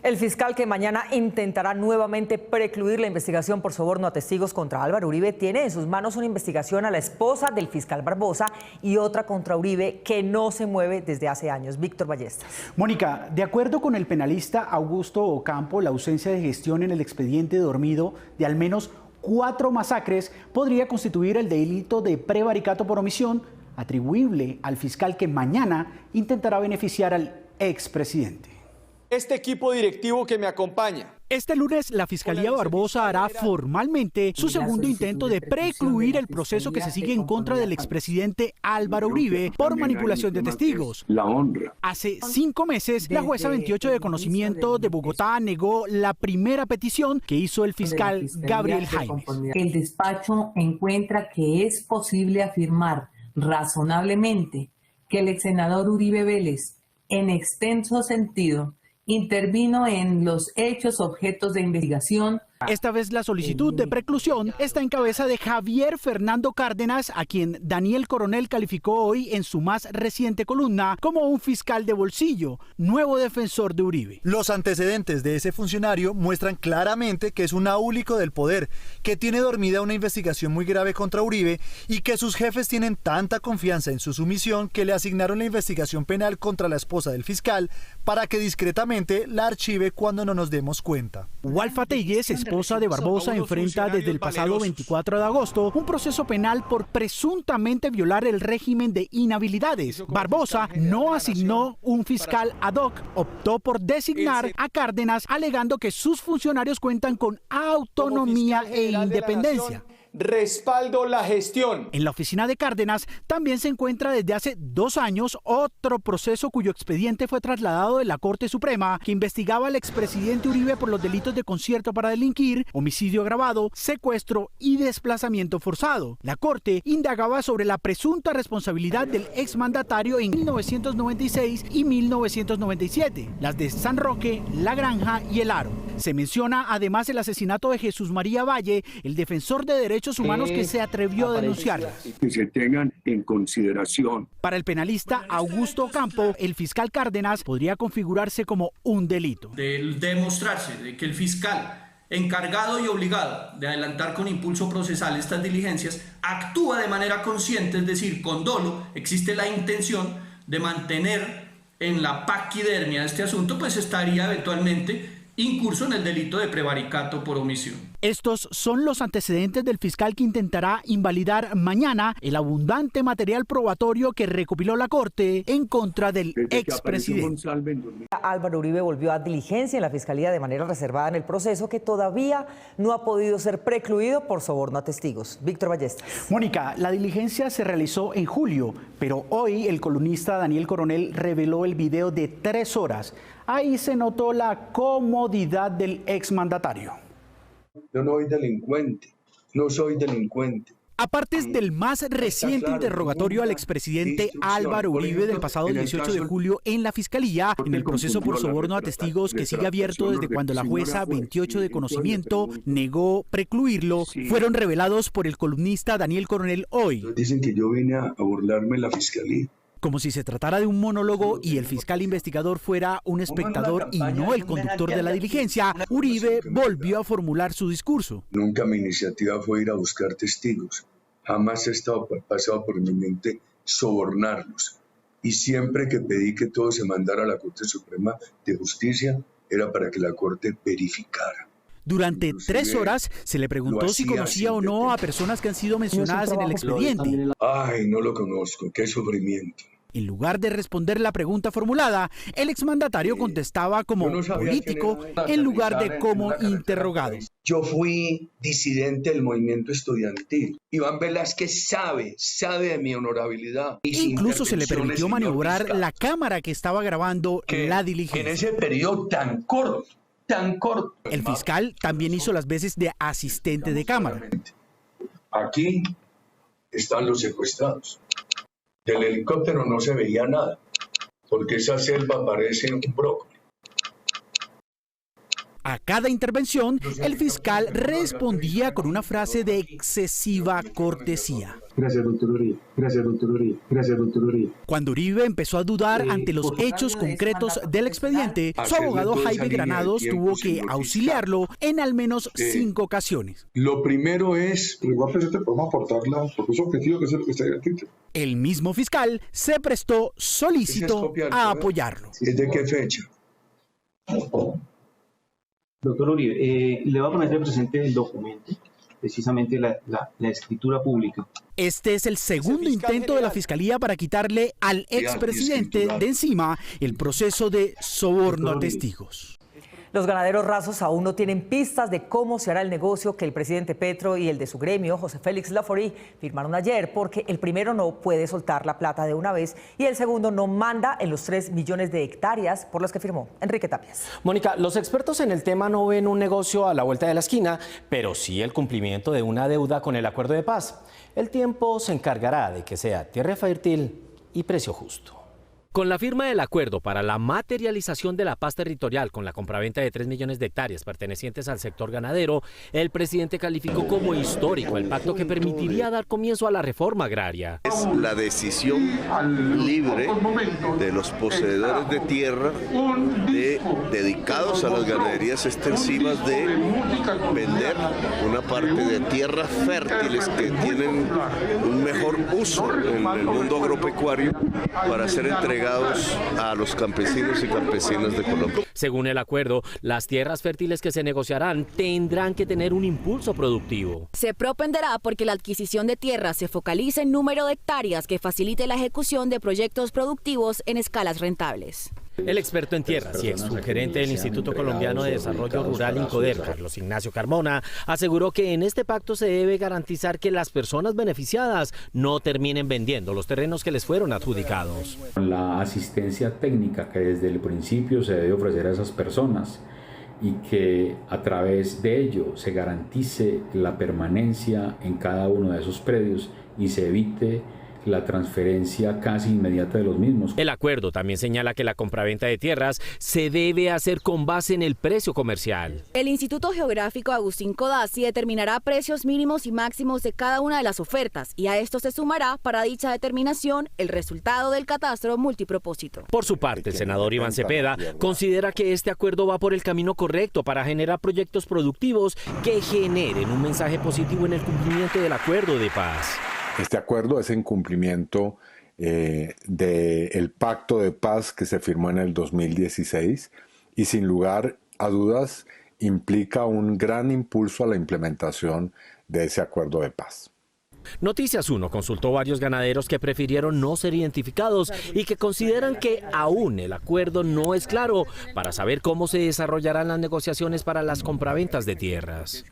El fiscal que mañana intentará nuevamente precluir la investigación por soborno a testigos contra Álvaro Uribe tiene en sus manos una investigación a la esposa del fiscal Barbosa y otra contra Uribe que no se mueve desde hace años. Víctor Ballestas. Mónica, de acuerdo con el penalista Augusto Ocampo, la ausencia de gestión en el expediente dormido de al menos 4 masacres podría constituir el delito de prevaricato por omisión atribuible al fiscal que mañana intentará beneficiar al expresidente. Este equipo directivo que me acompaña. Este lunes la Fiscalía Barbosa hará formalmente su segundo intento de precluir el proceso que se sigue en contra del expresidente Álvaro Uribe por manipulación de testigos. La honra. Hace 5 meses, la jueza 28 de conocimiento de Bogotá negó la primera petición que hizo el fiscal Gabriel Jaimes. El despacho encuentra que es posible afirmar razonablemente que el exsenador Uribe Vélez, en extenso sentido, intervino en los hechos objetos de investigación. Esta vez la solicitud de preclusión está en cabeza de Javier Fernando Cárdenas, a quien Daniel Coronel calificó hoy en su más reciente columna como un fiscal de bolsillo, nuevo defensor de Uribe. Los antecedentes de ese funcionario muestran claramente que es un aúlico del poder, que tiene dormida una investigación muy grave contra Uribe y que sus jefes tienen tanta confianza en su sumisión que le asignaron la investigación penal contra la esposa del fiscal para que discretamente la archive cuando no nos demos cuenta. Walfa Telles, esposa de Barbosa, enfrenta desde el pasado 24 de agosto un proceso penal por presuntamente violar el régimen de inhabilidades. Barbosa no asignó un fiscal ad hoc, optó por designar a Cárdenas alegando que sus funcionarios cuentan con autonomía e independencia. Respaldo la gestión. En la oficina de Cárdenas también se encuentra desde hace 2 años otro proceso cuyo expediente fue trasladado de la Corte Suprema, que investigaba al expresidente Uribe por los delitos de concierto para delinquir, homicidio agravado, secuestro y desplazamiento forzado. La Corte indagaba sobre la presunta responsabilidad del exmandatario en 1996 y 1997, las de San Roque, La Granja y El Aro. Se menciona además el asesinato de Jesús María Valle, el defensor de derechos humanos que se atrevió a denunciarla. Que se tengan en consideración. Para el penalista Augusto Ocampo, el fiscal Cárdenas podría configurarse como un delito. De demostrarse de que el fiscal encargado y obligado de adelantar con impulso procesal estas diligencias actúa de manera consciente, es decir, con dolo, existe la intención de mantener en la paquidermia de este asunto, pues estaría eventualmente incurso en el delito de prevaricato por omisión. Estos son los antecedentes del fiscal que intentará invalidar mañana el abundante material probatorio que recopiló la Corte en contra del expresidente. Álvaro Uribe volvió a diligencia en la Fiscalía de manera reservada en el proceso que todavía no ha podido ser precluido por soborno a testigos. Víctor Ballestas. Mónica, la diligencia se realizó en julio, pero hoy el columnista Daniel Coronel reveló el video de 3 horas. Ahí se notó la comodidad del exmandatario. Yo no soy delincuente, no soy delincuente. Aparte del más reciente interrogatorio al expresidente Álvaro Uribe del pasado 18 de julio en la Fiscalía, en el proceso por soborno a testigos que sigue abierto desde cuando la jueza 28 de conocimiento negó precluirlo, fueron revelados por el columnista Daniel Coronel hoy. Dicen que yo vine a burlarme en la Fiscalía. Como si se tratara de un monólogo y el fiscal investigador fuera un espectador y no el conductor de la diligencia, Uribe volvió a formular su discurso. Nunca mi iniciativa fue ir a buscar testigos. Jamás he pasado por mi mente sobornarlos. Y siempre que pedí que todo se mandara a la Corte Suprema de Justicia, era para que la Corte verificara. Durante 3 horas se le preguntó si conocía o no a personas que han sido mencionadas en el expediente. Ay, no lo conozco, qué sufrimiento. En lugar de responder la pregunta formulada, el exmandatario contestaba como político en lugar de como interrogado. Yo fui disidente del movimiento estudiantil. Iván Velázquez sabe de mi honorabilidad. Incluso se le permitió maniobrar la cámara que estaba grabando la diligencia. En ese periodo tan corto. El fiscal también hizo las veces de asistente de cámara. Aquí están los secuestrados. Del helicóptero no se veía nada, porque esa selva parece un brócoli. A cada intervención, el fiscal respondía con una frase de excesiva cortesía. Gracias, doctor Uribe. Gracias, doctor Uribe. Gracias, doctor Uribe. Cuando Uribe empezó a dudar ante los hechos concretos del expediente, su abogado Jaime Granados tuvo que auxiliarlo en al menos 5 ocasiones. Lo primero es... Igual presente podemos aportar la propuesta objetivo, que es lo que está ahí al título. El mismo fiscal se prestó solícito a apoyarlo. ¿Es de qué fecha? Doctor Uribe, le voy a poner presente el documento, precisamente la escritura pública. Este es el segundo intento de la Fiscalía para quitarle al expresidente de encima el proceso de soborno a testigos. Los ganaderos rasos aún no tienen pistas de cómo se hará el negocio que el presidente Petro y el de su gremio, José Félix Laforí, firmaron ayer, porque el primero no puede soltar la plata de una vez y el segundo no manda en los 3 millones de hectáreas por los que firmó. Enrique Tapias. Mónica, los expertos en el tema no ven un negocio a la vuelta de la esquina, pero sí el cumplimiento de una deuda con el acuerdo de paz. El tiempo se encargará de que sea tierra fértil y precio justo. Con la firma del acuerdo para la materialización de la paz territorial con la compraventa de 3 millones de hectáreas pertenecientes al sector ganadero, el presidente calificó como histórico el pacto que permitiría dar comienzo a la reforma agraria. Es la decisión libre de los poseedores de tierra dedicados a las ganaderías extensivas de vender una parte de tierras fértiles que tienen un mejor uso en el mundo agropecuario para ser entregados a los campesinos y campesinas de Colombia. Según el acuerdo, las tierras fértiles que se negociarán tendrán que tener un impulso productivo. Se propenderá porque la adquisición de tierras se focalice en número de hectáreas que facilite la ejecución de proyectos productivos en escalas rentables. El experto en tierras y ex subgerente del Instituto Colombiano de Desarrollo Rural INCODER, Carlos Ignacio Carmona, aseguró que en este pacto se debe garantizar que las personas beneficiadas no terminen vendiendo los terrenos que les fueron adjudicados. La asistencia técnica que desde el principio se debe ofrecer a esas personas y que a través de ello se garantice la permanencia en cada uno de esos predios y se evite la transferencia casi inmediata de los mismos. El acuerdo también señala que la compraventa de tierras se debe hacer con base en el precio comercial. El Instituto Geográfico Agustín Codazzi determinará precios mínimos y máximos de cada una de las ofertas y a esto se sumará para dicha determinación el resultado del catastro multipropósito. Por su parte, el senador Iván Cepeda considera que este acuerdo va por el camino correcto para generar proyectos productivos que generen un mensaje positivo en el cumplimiento del acuerdo de paz. Este acuerdo es en cumplimiento del pacto de paz que se firmó en el 2016 y sin lugar a dudas implica un gran impulso a la implementación de ese acuerdo de paz. Noticias 1 consultó varios ganaderos que prefirieron no ser identificados y que consideran que aún el acuerdo no es claro para saber cómo se desarrollarán las negociaciones para las compraventas de tierras.